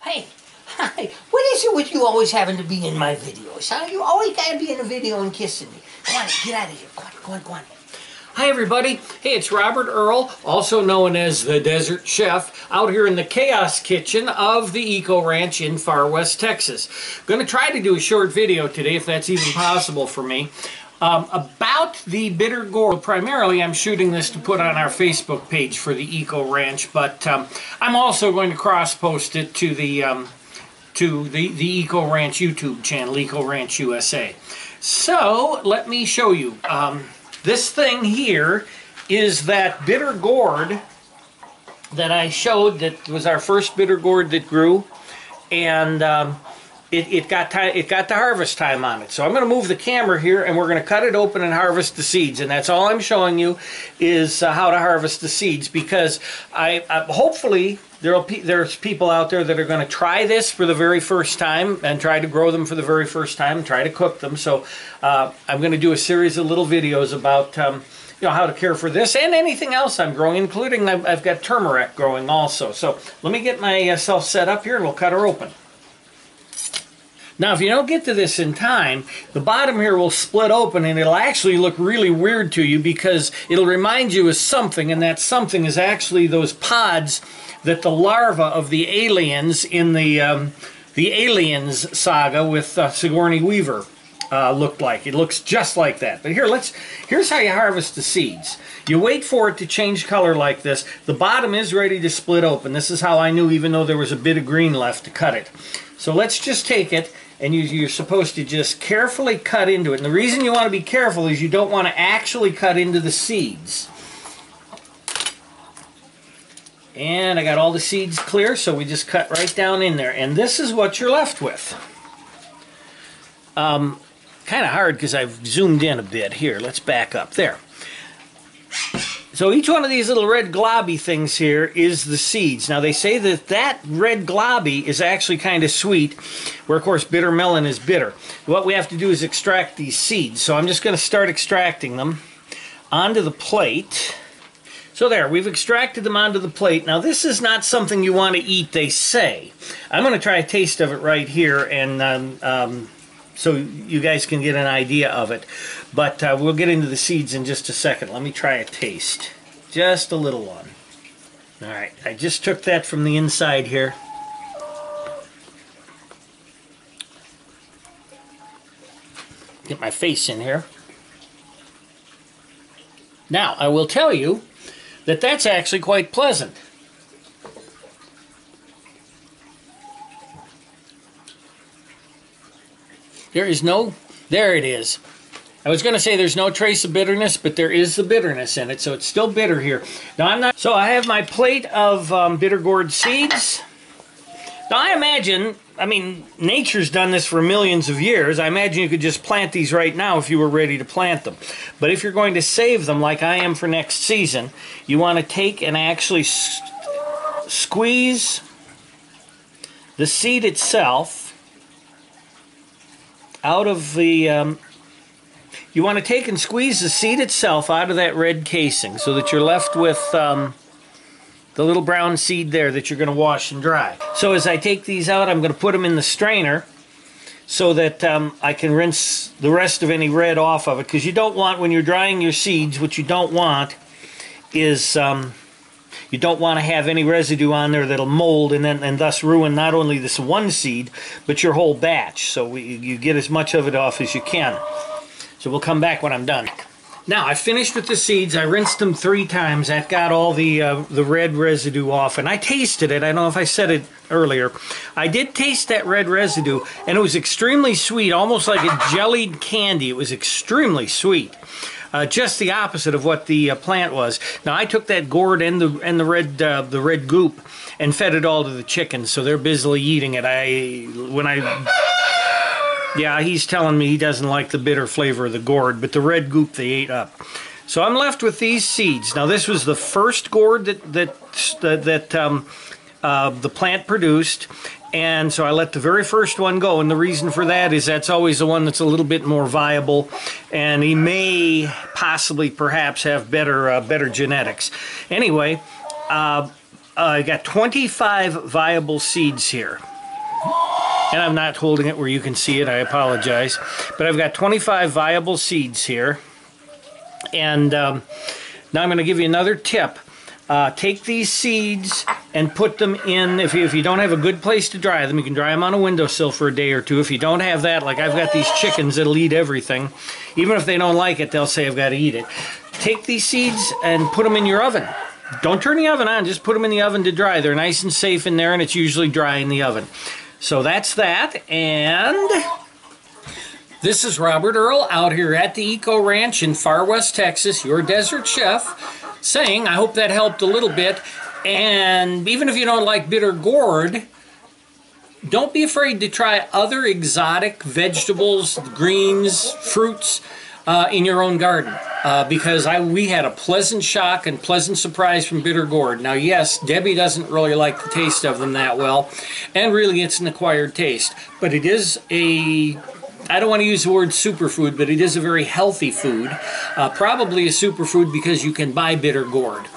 Hey, hi. What is it with you always having to be in my videos, huh? You always gotta be in a video and kissing me. Come on, get out of here. Go on. Hi everybody, hey, it's Robert Earl, also known as the Desert Chef, out here in the Chaos Kitchen of the Eco Ranch in Far West, Texas. Going to try to do a short video today, if that's even possible for me, about the bitter gourd. Primarily I'm shooting this to put on our Facebook page for the Eco Ranch, but I'm also going to cross-post it to the Eco Ranch YouTube channel, Eco Ranch USA. So, let me show you. This thing here is that bitter gourd that I showed that was our first bitter gourd that grew, and it got the harvest time on it. So I'm going to move the camera here and we're going to cut it open and harvest the seeds, and that's all I'm showing you is how to harvest the seeds, because hopefully there's people out there that are going to try this for the very first time and try to grow them for the very first time, try to cook them. So I'm going to do a series of little videos about you know, how to care for this and anything else I'm growing, including I've got turmeric growing also. So let me get myself set up here and we'll cut her open. Now, if you don't get to this in time, the bottom here will split open and it'll actually look really weird to you, because it'll remind you of something, and that something is actually those pods that the larva of the aliens in the Aliens saga with Sigourney Weaver looked like. It looks just like that. But here's how you harvest the seeds. You wait for it to change color like this. The bottom is ready to split open. This is how I knew, even though there was a bit of green left, to cut it. So let's just take it, and you're supposed to just carefully cut into it. And the reason you want to be careful is you don't want to actually cut into the seeds. And I got all the seeds clear, so we just cut right down in there. And this is what you're left with. Kind of hard because I've zoomed in a bit. Here, let's back up. There. So each one of these little red globby things here is the seeds. Now they say that that red globby is actually kind of sweet, where of course bitter melon is bitter. What we have to do is extract these seeds. So I'm just going to start extracting them onto the plate. So there, we've extracted them onto the plate. Now this is not something you want to eat, they say. I'm going to try a taste of it right here, and so you guys can get an idea of it. But we'll get into the seeds in just a second. Let me try a taste. Just a little one. Alright, I just took that from the inside here. Get my face in here. Now, I will tell you that that's actually quite pleasant. There it is. I was going to say there's no trace of bitterness, but there is the bitterness in it, so it's still bitter here. Now so I have my plate of bitter gourd seeds. Now I imagine, I mean, nature's done this for millions of years. I imagine you could just plant these right now if you were ready to plant them. But if you're going to save them like I am for next season, you want to take and actually squeeze the seed itself out of the, you want to take and squeeze the seed itself out of that red casing so that you're left with the little brown seed there that you're going to wash and dry. So as I take these out, I'm going to put them in the strainer so that I can rinse the rest of any red off of it, because you don't want, when you're drying your seeds, what you don't want is you don't want to have any residue on there that'll mold and thus ruin not only this one seed, but your whole batch. So you get as much of it off as you can. So we'll come back when I'm done. Now, I finished with the seeds. I rinsed them 3 times. That got all the red residue off, and I tasted it. I don't know if I said it earlier. I did taste that red residue, and it was extremely sweet, almost like a jellied candy. It was extremely sweet. Just the opposite of what the plant was. Now I took that gourd and the red goop and fed it all to the chickens, so they're busily eating it. Yeah, he's telling me he doesn't like the bitter flavor of the gourd, but the red goop they ate up. So I'm left with these seeds. Now this was the first gourd that the plant produced. And so I let the very first one go, and the reason for that is that's always the one that's a little bit more viable, and he may possibly perhaps have better genetics. Anyway, I got 25 viable seeds here. and I'm not holding it where you can see it, I apologize. But I've got 25 viable seeds here. And now I'm going to give you another tip. Take these seeds and put them in, if you don't have a good place to dry them, you can dry them on a windowsill for a day or two. If you don't have that, like I've got these chickens that'll eat everything. Even if they don't like it, they'll say I've got to eat it. Take these seeds and put them in your oven. Don't turn the oven on, just put them in the oven to dry. They're nice and safe in there, and it's usually dry in the oven. So that's that, and this is Robert Earl out here at the Eco Ranch in Far West Texas, your desert chef, saying I hope that helped a little bit. And even if you don't like bitter gourd, don't be afraid to try other exotic vegetables, greens, fruits in your own garden. Because we had a pleasant shock and pleasant surprise from bitter gourd. Now yes, Debbie doesn't really like the taste of them that well, and really it's an acquired taste. But it is a, I don't want to use the word superfood, but it is a very healthy food. Probably a superfood because you can buy bitter gourd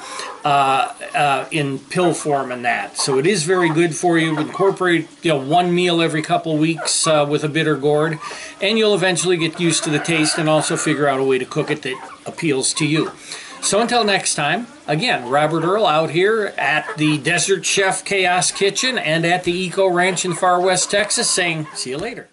in pill form and that. So it is very good for you. Incorporate one meal every couple weeks with a bitter gourd, and you'll eventually get used to the taste and also figure out a way to cook it that appeals to you. So until next time, again, Robert Earl out here at the Desert Chef Chaos Kitchen and at the Eco Ranch in Far West Texas saying, see you later.